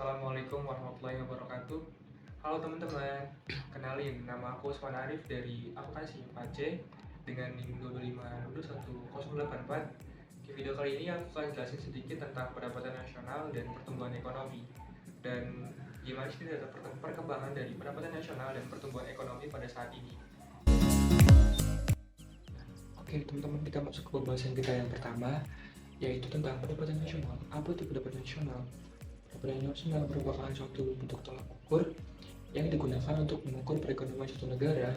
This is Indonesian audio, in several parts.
Assalamualaikum warahmatullahi wabarakatuh. Halo teman-teman, kenalin nama aku Usman Arif dari aplikasi 4C dengan NIM 2251084. Di video kali ini aku akan jelasin sedikit tentang pendapatan nasional dan pertumbuhan ekonomi dan gimana sih data perkembangan dari pendapatan nasional dan pertumbuhan ekonomi pada saat ini. Oke teman-teman, kita masuk ke pembahasan kita yang pertama, yaitu tentang pendapatan nasional. Apa itu pendapatan nasional? Pendapatan nasional merupakan suatu bentuk tolak ukur yang digunakan untuk mengukur perekonomian suatu negara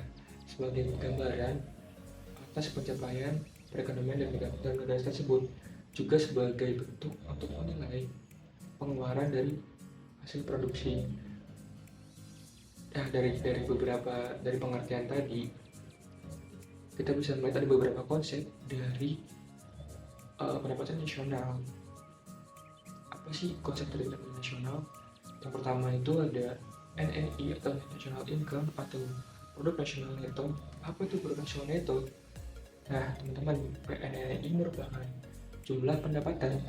sebagai gambaran atas pencapaian perekonomian dan negara tersebut, juga sebagai bentuk untuk menilai pengeluaran dari hasil produksi. Nah, dari pengertian tadi, kita bisa melihat ada beberapa konsep dari pendapatan nasional. Apa sih konsep dari pendapatan nasional? Yang pertama itu ada NNI atau National Income atau Produk Nasional Neto. Apa itu Produk Nasional Neto? Nah teman-teman, PNNI merupakan jumlah pendapatan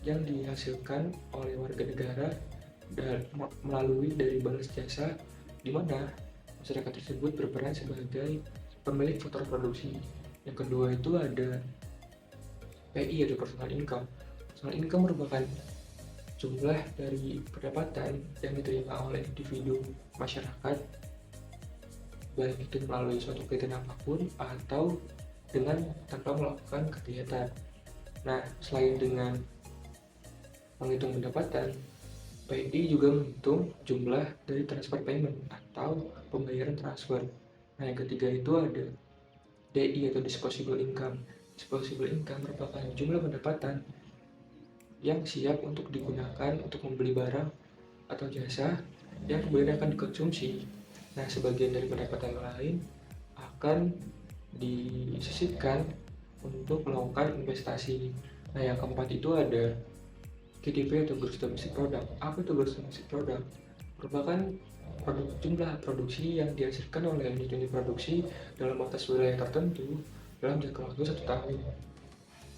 yang dihasilkan oleh warga negara dan melalui dari balas jasa, di mana masyarakat tersebut berperan sebagai pemilik faktor produksi. Yang kedua itu ada PI atau Personal Income. Personal Income merupakan jumlah dari pendapatan yang diterima oleh individu masyarakat, baik itu melalui suatu kegiatan apapun atau dengan tanpa melakukan kegiatan. Nah, selain dengan menghitung pendapatan, PI juga menghitung jumlah dari transfer payment atau pembayaran transfer. Nah, yang ketiga itu ada DI atau disposable income. Disposable income merupakan jumlah pendapatan yang siap untuk digunakan untuk membeli barang atau jasa yang kemudian akan dikonsumsi. Nah, sebagian dari pendapatan lain akan disisipkan untuk melakukan investasi. Nah, yang keempat itu ada GDP atau Gross Domestic Product. Apa itu Gross Domestic Product? Merupakan jumlah produksi yang dihasilkan oleh unit-unit produksi dalam batas wilayah tertentu dalam jangka waktu 1 tahun.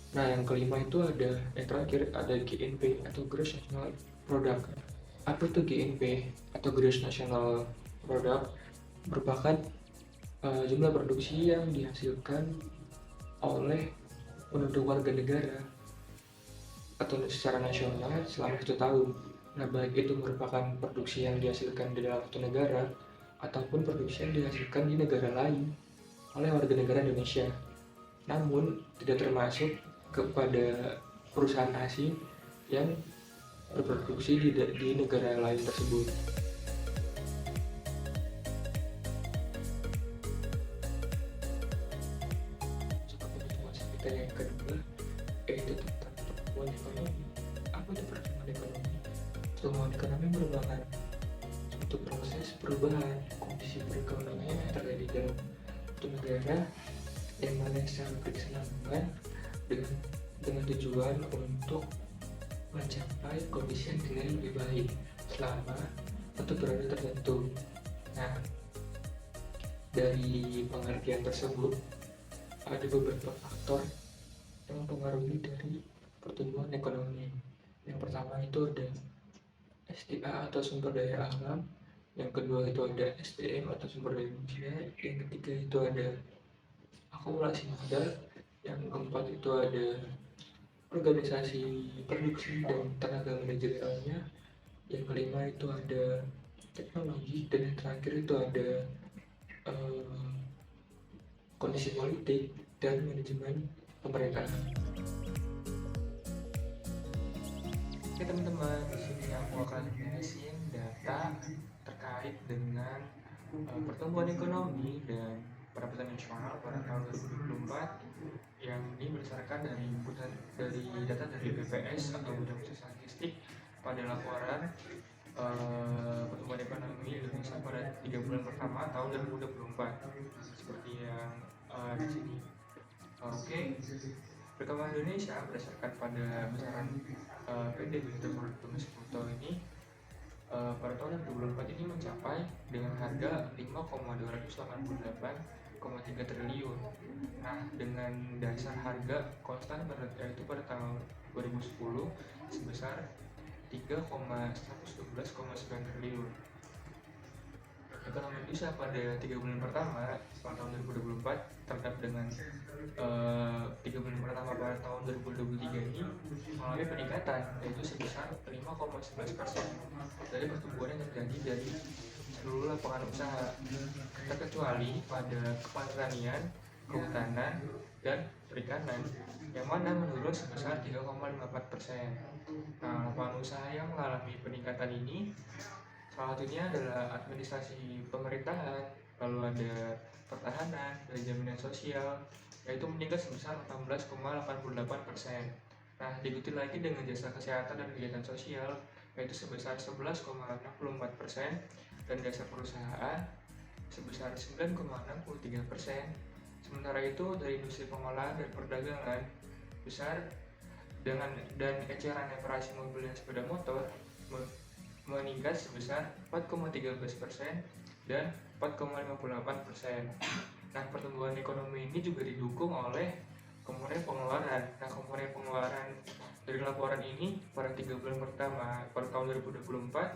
Nah, yang kelima itu ada, yang terakhir ada GNP atau Gross National Product. Apa itu GNP atau Gross National Product? Merupakan jumlah produksi yang dihasilkan oleh penduduk warga negara atau secara nasional selama 1 tahun. Nah, baik itu merupakan produksi yang dihasilkan di dalam satu negara ataupun produksi yang dihasilkan di negara lain oleh warga negara Indonesia, namun tidak termasuk kepada perusahaan asing yang berproduksi di negara lain tersebut. Kita yang kedua, yaitu tentang pertumbuhan ekonomi. Apa itu pertumbuhan ekonomi? Pertumbuhan ekonomi merupakan suatu proses perubahan kondisi perekonomian yang terjadi dalam suatu negara yang mana secara berkesinambungan dengan tujuan untuk mencapai kondisi yang dinilai lebih baik selama suatu periode tertentu. Nah, dari pengertian tersebut ada beberapa faktor yang mempengaruhi dari pertumbuhan ekonomi. Yang pertama itu ada SDA atau sumber daya alam, yang kedua itu ada SDM atau sumber daya manusia, yang ketiga itu ada akumulasi modal, yang keempat itu ada organisasi produksi dan tenaga manajerialnya, yang kelima itu ada teknologi, dan yang terakhir itu ada kondisi politik dan manajemen pemerintahan. Oke teman-teman, di sini aku akan jelasin data terkait dengan pertumbuhan ekonomi dan pendapatan nasional pada tahun 2024 yang ini berdasarkan dari data dari BPS atau Badan Pusat Statistik pada laporan pertumbuhan ekonomi Indonesia pada 3 bulan pertama tahun 2024 seperti yang di sini. Oke. Perkembangan Indonesia berdasarkan pada besaran PDB atau produk domestik bruto ini pada tahun 2024 ini mencapai dengan harga 5,288,3 triliun. Nah, dengan dasar harga konstan yaitu pada tahun 2010 sebesar 3,112,9 triliun. Ekonomi Indonesia pada 3 bulan pertama tahun 2024 terhadap dengan 3 bulan pertama pada tahun 2023 ini mengalami peningkatan, yaitu sebesar 5,11% dari pertumbuhan yang terjadi dari seluruh lapangan usaha, terkecuali pada kepertanian, kehutanan, dan perikanan, yang mana menurun sebesar 3,54%. Nah, lapangan usaha yang mengalami peningkatan ini salah satunya adalah administrasi pemerintahan, lalu ada pertahanan dan jaminan sosial, yaitu meningkat sebesar 18,88%. Nah, diikuti lagi dengan jasa kesehatan dan kegiatan sosial, yaitu sebesar 11,64%, dan jasa perusahaan sebesar 9,63%. Sementara itu dari industri pengolahan dan perdagangan besar dan eceran operasi mobil dan sepeda motor meningkat sebesar 4,13% dan 4,58%. Nah, pertumbuhan ekonomi ini juga didukung oleh komponen pengeluaran. Nah, komponen pengeluaran dari laporan ini pada 3 bulan pertama pada tahun 2024,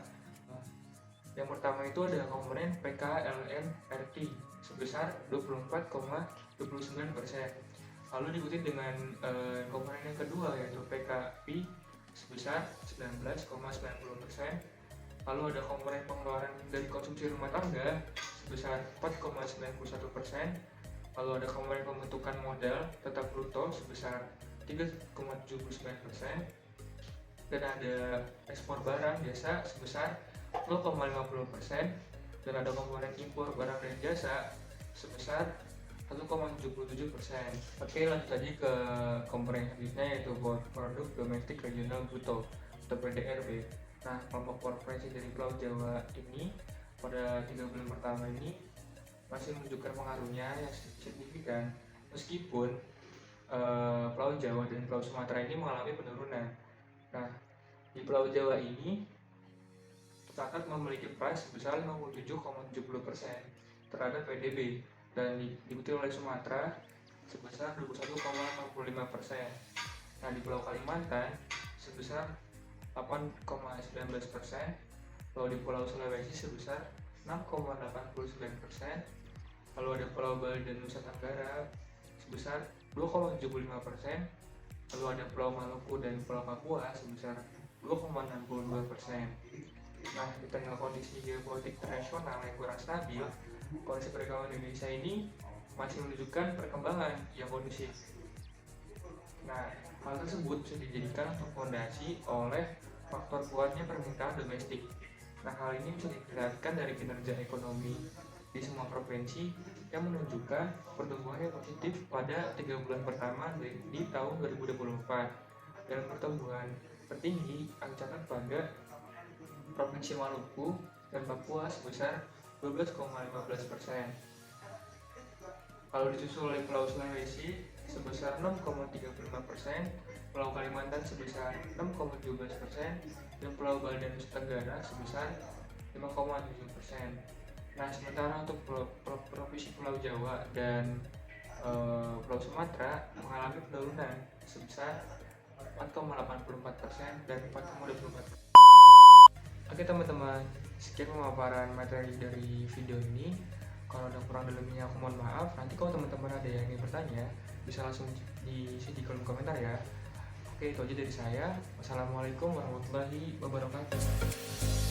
yang pertama itu ada komponen PKLMRT sebesar 24,29%. Lalu diikuti dengan komponen yang kedua yaitu PKP sebesar 19,90%. Lalu ada komponen pengeluaran dari konsumsi rumah tangga sebesar 4,91%. Lalu ada komponen pembentukan modal tetap bruto sebesar 3,79%. Dan ada ekspor barang jasa sebesar 0,50%. Dan ada komponen impor barang dan jasa sebesar 1,77%. Oke, lanjut aja ke komponen selanjutnya yaitu produk domestik regional bruto atau PDRB. Nah, kelompok provinsi dari Pulau Jawa ini pada 3 bulan pertama ini masih menunjukkan pengaruhnya yang signifikan, meskipun Pulau Jawa dan Pulau Sumatera ini mengalami penurunan. Nah, di Pulau Jawa ini tercatat memiliki price sebesar 57,70% terhadap PDB, dan diikuti oleh Sumatera sebesar 21,65%. Nah, di Pulau Kalimantan sebesar 8,19%, lalu di Pulau Sulawesi sebesar 6,89%, lalu ada Pulau Bali dan Nusa Tenggara sebesar 2,75%, lalu ada Pulau Maluku dan Pulau Papua sebesar 2,62%. Nah, di tengah kondisi geopolitik internasional yang kurang stabil, kondisi perekonomian Indonesia ini masih menunjukkan perkembangan yang kondusif. Nah, hal tersebut bisa dijadikan untuk fondasi oleh faktor kuatnya permintaan domestik. Nah, hal ini bisa dilihatkan dari kinerja ekonomi di semua provinsi yang menunjukkan pertumbuhan yang positif pada 3 bulan pertama di tahun 2024. Dan pertumbuhan tertinggi tercatat pada Provinsi Maluku dan Papua sebesar 12,15%. Lalu disusul oleh Pulau Sulawesi sebesar 6,35%, Pulau Kalimantan sebesar 6,17%, dan Pulau Bali dan Nusa Tenggara sebesar 5,7%. Nah, sementara untuk Provinsi Pulau Jawa dan Pulau Sumatera mengalami penurunan sebesar 4,84% dan 4,24%. Oke teman-teman, sekian pemaparan materi dari video ini. Kalau ada kurang dalamnya aku mohon maaf. Nanti kalau teman-teman ada yang ingin bertanya bisa langsung di kolom komentar ya. Oke, itu aja dari saya. Wassalamualaikum warahmatullahi wabarakatuh.